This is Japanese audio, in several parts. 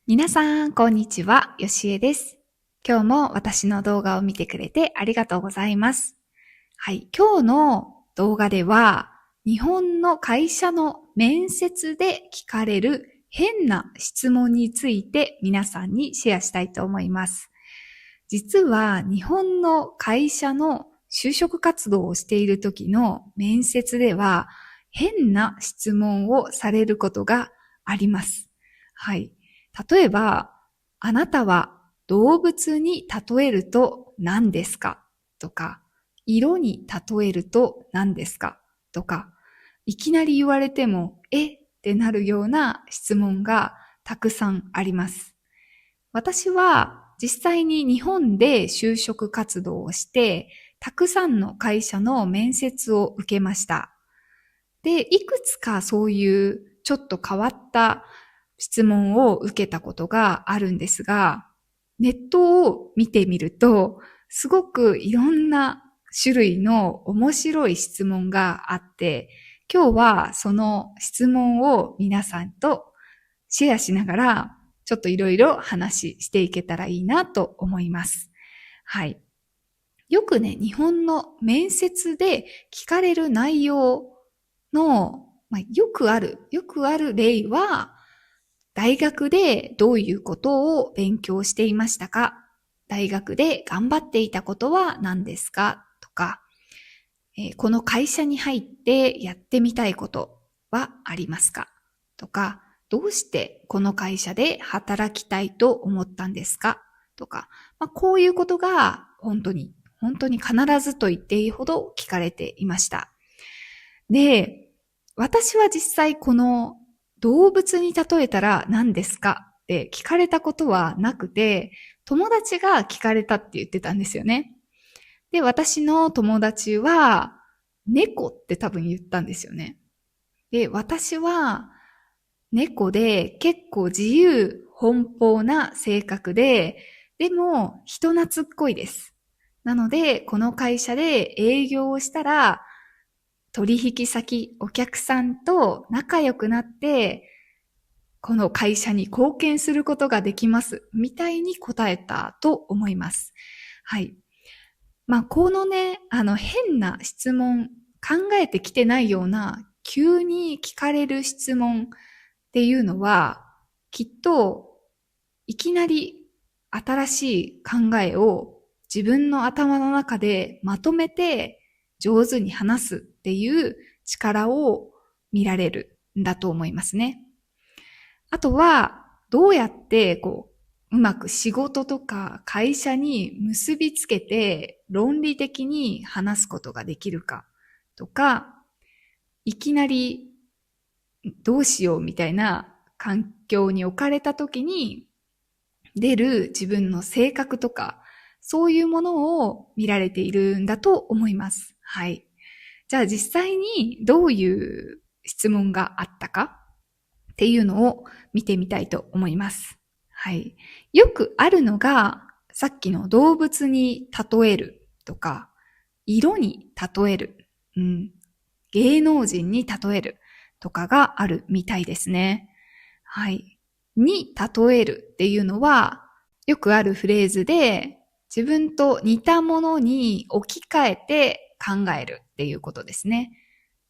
皆さん、こんにちは。よしえです。今日も私の動画を見てくれてありがとうございます。はい、今日の動画では、日本の会社の面接で聞かれる変な質問について皆さんにシェアしたいと思います。実は日本の会社の就職活動をしている時の面接では変な質問をされることがあります。はい。例えば、あなたは動物に例えると何ですかとか、色に例えると何ですかとか、いきなり言われても、ってなるような質問がたくさんあります。私は実際に日本で就職活動をして、たくさんの会社の面接を受けました。で、いくつかそういうちょっと変わった質問を受けたことがあるんですが、ネットを見てみると、すごくいろんな種類の面白い質問があって、今日はその質問を皆さんとシェアしながら、ちょっといろいろ話していけたらいいなと思います。はい。よくね、日本の面接で聞かれる内容の、よくある例は、大学でどういうことを勉強していましたか？大学で頑張っていたことは何ですか？とか、この会社に入ってやってみたいことはありますか？とか、どうしてこの会社で働きたいと思ったんですか？とか、こういうことが本当に必ずと言っていいほど聞かれていました。で、私は実際この動物に例えたら何ですかって聞かれたことはなくて、友達が聞かれたって言ってたんですよね。で、私の友達は猫って多分言ったんですよね。で、私は猫で結構自由奔放な性格で、でも人懐っこいです。なので、この会社で営業をしたら、取引先、お客さんと仲良くなって、この会社に貢献することができます。みたいに答えたと思います。はい。このね、変な質問、考えてきてないような、急に聞かれる質問っていうのは、きっと、いきなり新しい考えを自分の頭の中でまとめて上手に話すっていう力を見られるんだと思いますね。あとは、どうやってうまく仕事とか会社に結びつけて論理的に話すことができるかとか、いきなりどうしようみたいな環境に置かれた時に出る自分の性格とか、そういうものを見られているんだと思います。はい。じゃあ実際にどういう質問があったかっていうのを見てみたいと思います。はい。よくあるのが、さっきの動物に例えるとか、色に例える、芸能人に例えるとかがあるみたいですね。はい。に例えるっていうのは、よくあるフレーズで、自分と似たものに置き換えて考えるっていうことですね。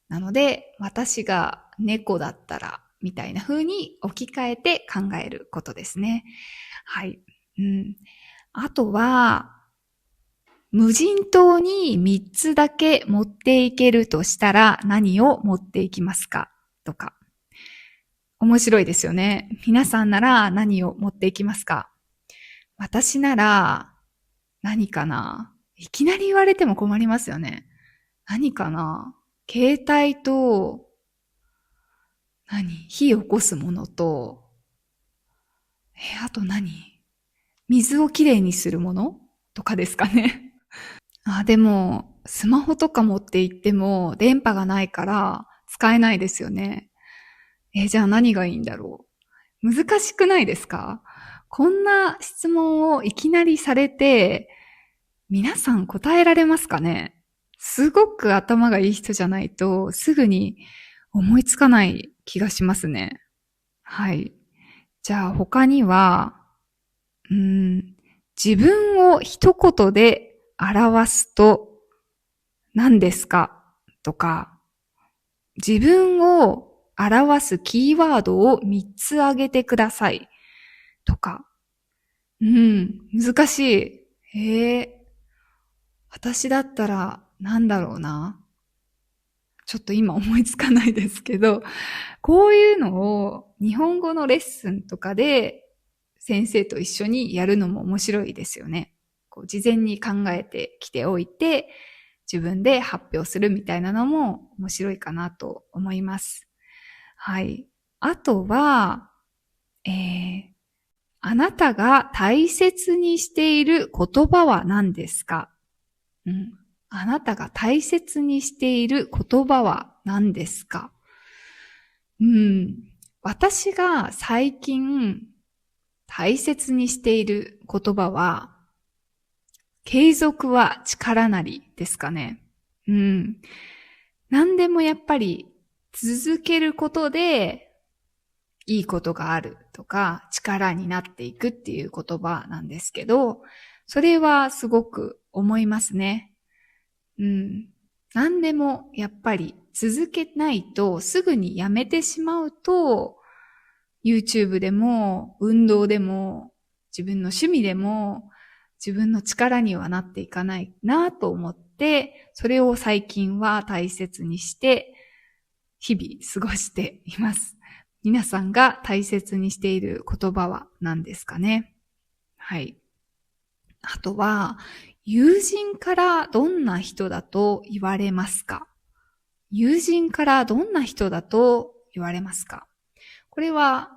なので、私が猫だったら、みたいな風に置き換えて考えることですね。はい。あとは、無人島に3つだけ持っていけるとしたら何を持っていきますかとか。面白いですよね。皆さんなら何を持っていきますか？私なら何かな？いきなり言われても困りますよね。何かな？携帯と、火を起こすものと、あと水をきれいにするものとかですかね。でも、スマホとか持って行っても電波がないから使えないですよね。じゃあ何がいいんだろう。難しくないですか？こんな質問をいきなりされて、皆さん答えられますかね？すごく頭がいい人じゃないとすぐに思いつかない気がしますね。はい。じゃあ他には、自分を一言で表すと何ですかとか、自分を表すキーワードを3つ挙げてくださいとか、難しい。私だったらなんだろうな。ちょっと今思いつかないですけど、こういうのを日本語のレッスンとかで先生と一緒にやるのも面白いですよね。こう事前に考えてきておいて、自分で発表するみたいなのも面白いかなと思います。はい。あとは、あなたが大切にしている言葉は何ですか？あなたが大切にしている言葉は何ですか？私が最近大切にしている言葉は、継続は力なりですかね。何でもやっぱり続けることでいいことがあるとか力になっていくっていう言葉なんですけど、それはすごく思いますね。何でもやっぱり続けないとすぐにやめてしまうと、YouTube でも運動でも自分の趣味でも自分の力にはなっていかないなと思って、それを最近は大切にして日々過ごしています。皆さんが大切にしている言葉は何ですかね？はい。あとは、友人からどんな人だと言われますか？友人からどんな人だと言われますか？これは、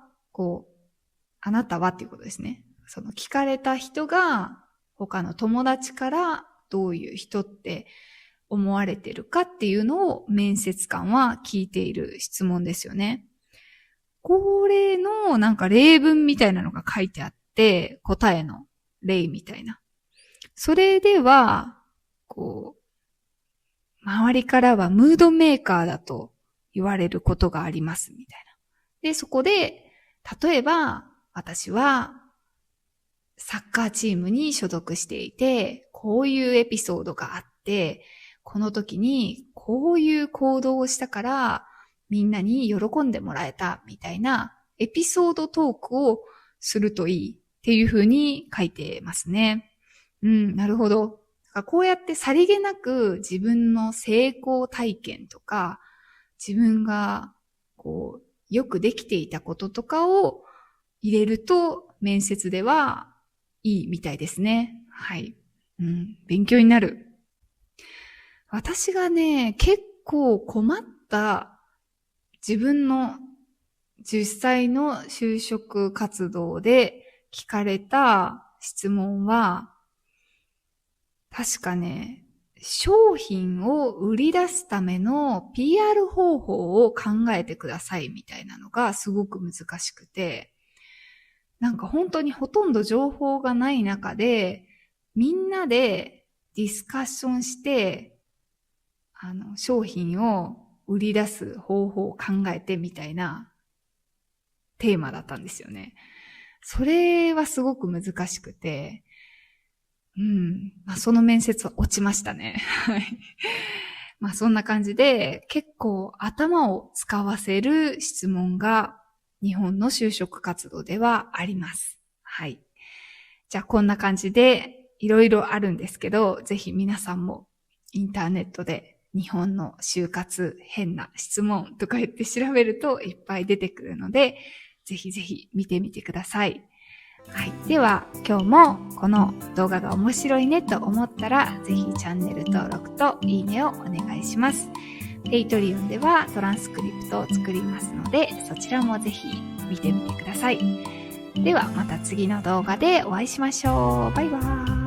あなたはっていうことですね。その聞かれた人が他の友達からどういう人って思われてるかっていうのを面接官は聞いている質問ですよね。これのなんか例文みたいなのが書いてあって、答えの例みたいな。それでは、周りからはムードメーカーだと言われることがありますみたいな。で、そこで、例えば、私はサッカーチームに所属していて、こういうエピソードがあって、この時にこういう行動をしたから、みんなに喜んでもらえたみたいなエピソードトークをするといいっていうふうに書いてますね。なるほど。こうやってさりげなく自分の成功体験とか、自分がよくできていたこととかを入れると面接ではいいみたいですね。はい。勉強になる。私がね、結構困った自分の実際の就職活動で聞かれた質問は、確かね、商品を売り出すための PR 方法を考えてくださいみたいなのがすごく難しくて、なんか本当にほとんど情報がない中で、みんなでディスカッションして、商品を売り出す方法を考えてみたいなテーマだったんですよね。それはすごく難しくて、その面接は落ちましたね。はい。そんな感じで結構頭を使わせる質問が日本の就職活動ではあります。はい。じゃあこんな感じでいろいろあるんですけど、ぜひ皆さんもインターネットで日本の就活変な質問とか言って調べるといっぱい出てくるので、ぜひぜひ見てみてください。はい。では、今日もこの動画が面白いねと思ったら、ぜひチャンネル登録といいねをお願いします。ペイトリオンではトランスクリプトを作りますので、そちらもぜひ見てみてください。では、また次の動画でお会いしましょう。バイバーイ。